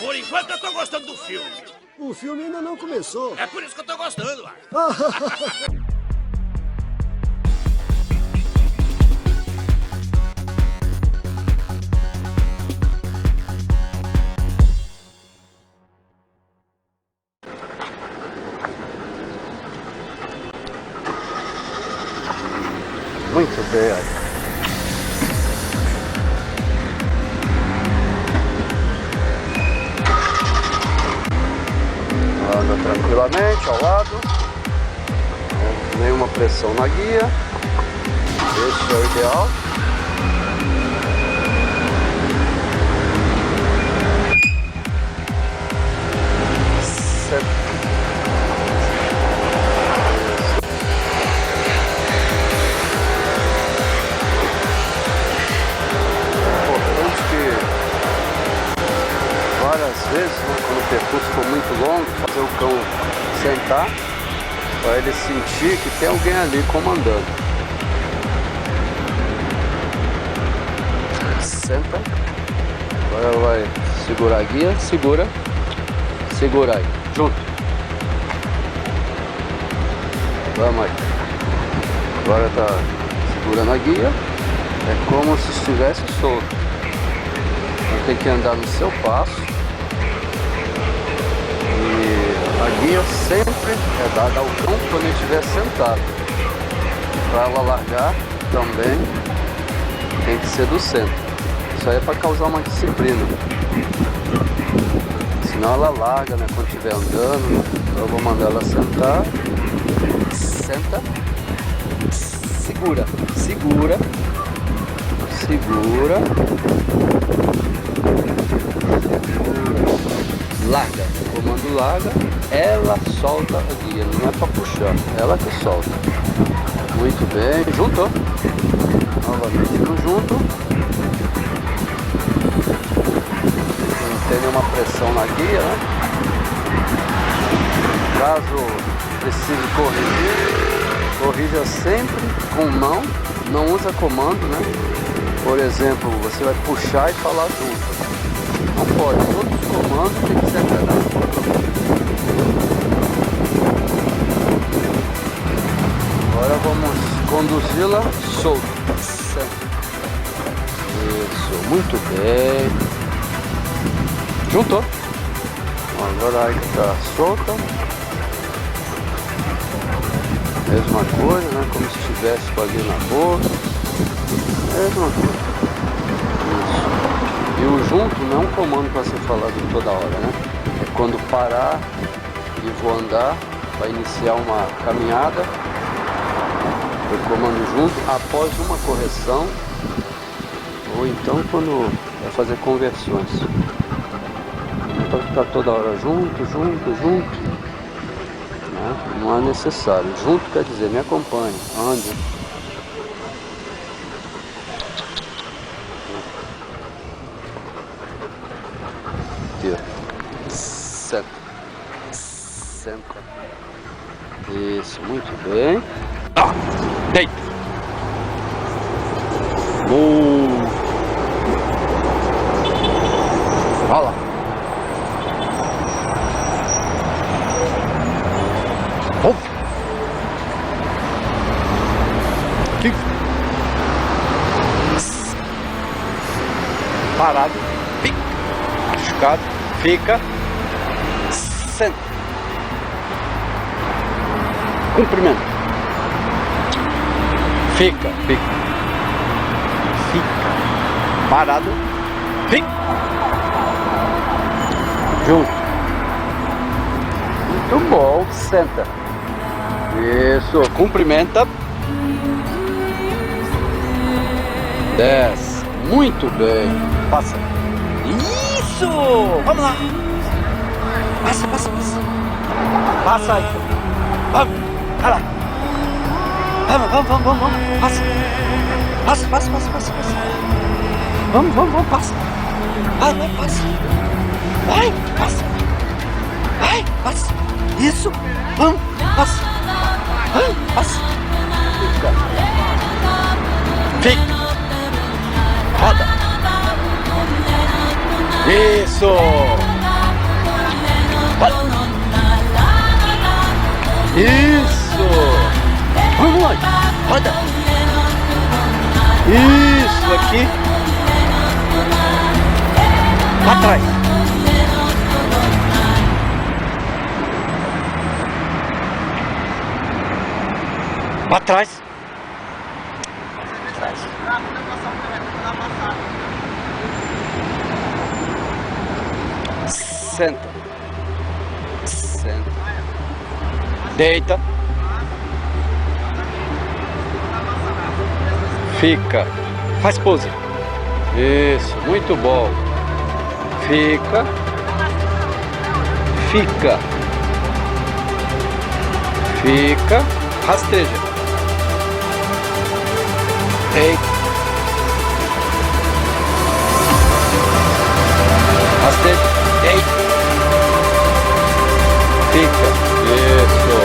Por enquanto eu tô gostando do filme. O filme ainda não começou. É por isso que eu tô gostando, uai. Muito bem, olha. Anda tranquilamente ao lado, nenhuma pressão na guia, esse é o ideal. Importante que várias vezes, né, quando o percurso for muito longo, fazer o cão sentar para ele sentir que tem alguém ali comandando. Senta. Agora vai segurar a guia, segura aí, junto. Vamos aí. Agora tá segurando a guia, é como se estivesse solto. Então tem que andar no seu passo. A guia sempre é dada ao cão quando ele estiver sentado. Para ela largar também tem que ser do centro. Isso aí é para causar uma disciplina. Senão ela larga, né? Quando estiver andando. Então eu vou mandar ela sentar. Senta. Segura. Larga, o comando larga, ela solta a guia, não é para puxar, ela que solta. Muito bem, juntou. Novamente no junto. Não tem nenhuma pressão na guia, né? Caso precise corrija sempre com mão, não usa comando, né? Por exemplo, você vai puxar e falar junto. Não pode, todos os comandos tem que ser agradável. Agora vamos conduzi-la solta. Isso, muito bem. Juntou. Agora aí está solta. Mesma coisa, né? Como se estivesse com ali na boca. Mesma coisa. Isso. E o junto não é um comando para ser falado toda hora, né? É quando parar e vou andar, para iniciar uma caminhada, o comando junto após uma correção, ou então quando vai fazer conversões. Não para ficar toda hora junto, né? Não é necessário. Junto quer dizer, me acompanhe, ande. Senta. Isso, muito bem. Deita. Olha lá. Aqui. Parado. Fica. Machucado. Fica. Senta. Cumprimento. Fica. Parado. Fica. Junto. Muito bom. Senta. Isso. Cumprimenta. Desce. Muito bem. Passa. Isso. Vamos lá. Passa. Passa aí. Vamos. Vai lá. Vamos. Passa. Vamos, passa. Vai, passa. Vai, passa. Isso. Vamos, passa. Vai, passa. Fica. Roda. Isso. Isso! Vamos lá! Roda! Isso! Aqui! Pra trás! Pra trás! Senta. Senta. Deita. Fica. Faz pose. Isso, muito bom. Fica. Fica. Fica. Rasteja. Deita. Rasteja. Deita. Fica. Isso.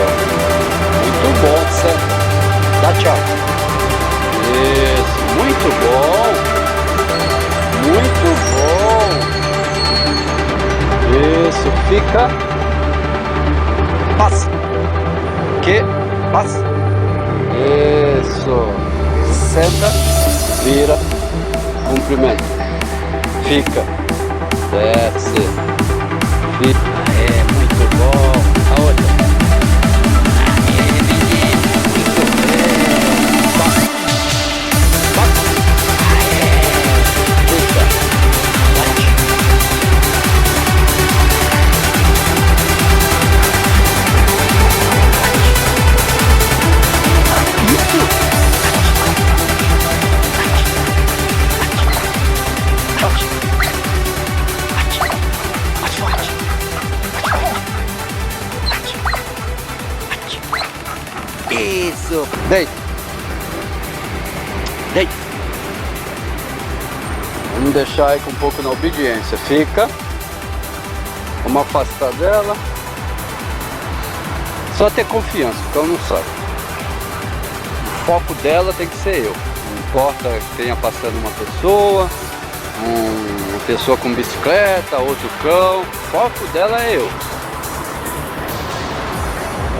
Muito bom. Senta. Dá tchau. Isso. Muito bom. Muito bom. Isso. Fica. Passa. Que? Passa. Isso. Senta. Vira. Cumprimento. Fica. Desce. Fica. É muito bom. A outra. Isso. Deita. Deita. Vamos deixar aí com um pouco na obediência. Fica. Vamos afastar dela. Só ter confiança, então não sabe. O foco dela tem que ser eu. Não importa que tenha passando uma pessoa com bicicleta, outro cão. O foco dela é eu.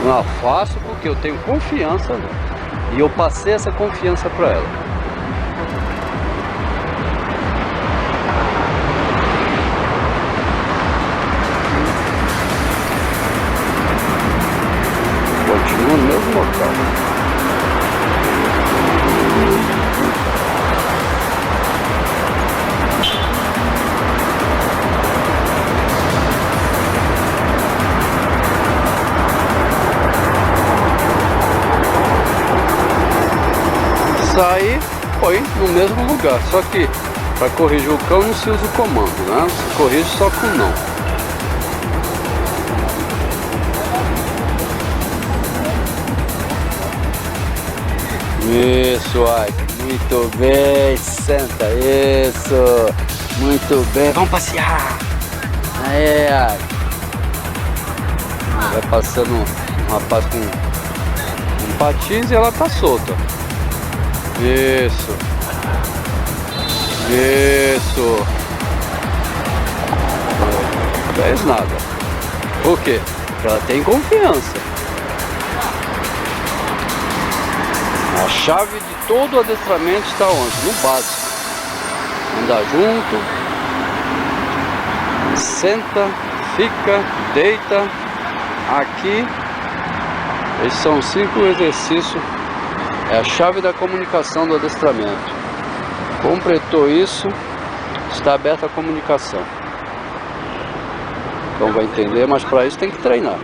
Não faço porque eu tenho confiança nela. E eu passei essa confiança para ela. Continua no mesmo local. Sair, põe no mesmo lugar, só que para corrigir o cão não se usa o comando, né? Você corrige só com não. Isso, Ike, muito bem, senta, isso, muito bem, vamos passear. Aí, Ike. Vai passando um rapaz com patins e ela tá solta. Isso. Isso. Não fez nada. Por quê? Porque ela tem confiança. A chave de todo o adestramento está onde? No básico. Andar junto. Senta. Fica. Deita. Aqui. Esses são 5 exercícios. É a chave da comunicação do adestramento. Completou isso, está aberta a comunicação. Então vai entender, mas para isso tem que treinar.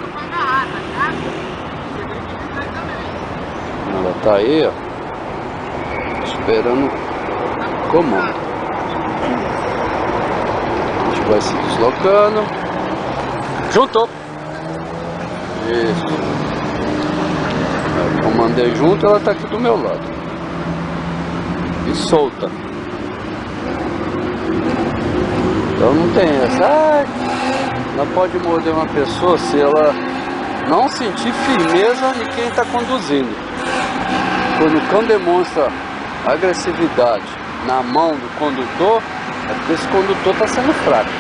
Ela está aí, ó, esperando o comando. A gente vai se deslocando. Juntou. Isso. Eu mandei junto, ela está aqui do meu lado. E solta. Então não tem essa. Ela pode morder uma pessoa se ela não sentir firmeza em quem está conduzindo. Quando o cão demonstra agressividade na mão do condutor, é porque esse condutor está sendo fraco.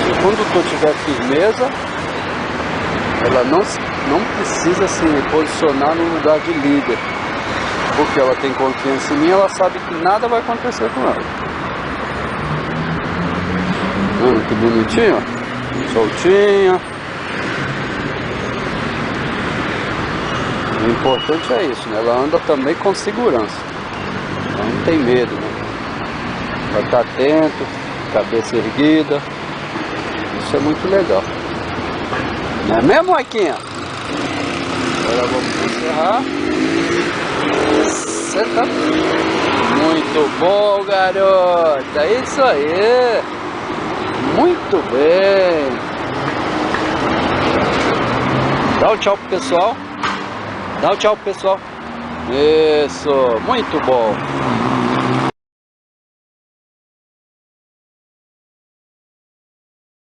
Se o condutor tiver firmeza, ela não precisa se posicionar no lugar de líder, porque ela tem confiança em mim, ela sabe que nada vai acontecer com ela. Que bonitinho, soltinha. O importante é isso, né? Ela anda também com segurança, ela não tem medo, né? Ela está atento, cabeça erguida, isso é muito legal. Não é mesmo, Marquinha? Agora vamos encerrar. Senta. Muito bom, garota. É isso aí. Muito bem. Dá um tchau pro pessoal. Dá um tchau pro pessoal. Isso, muito bom.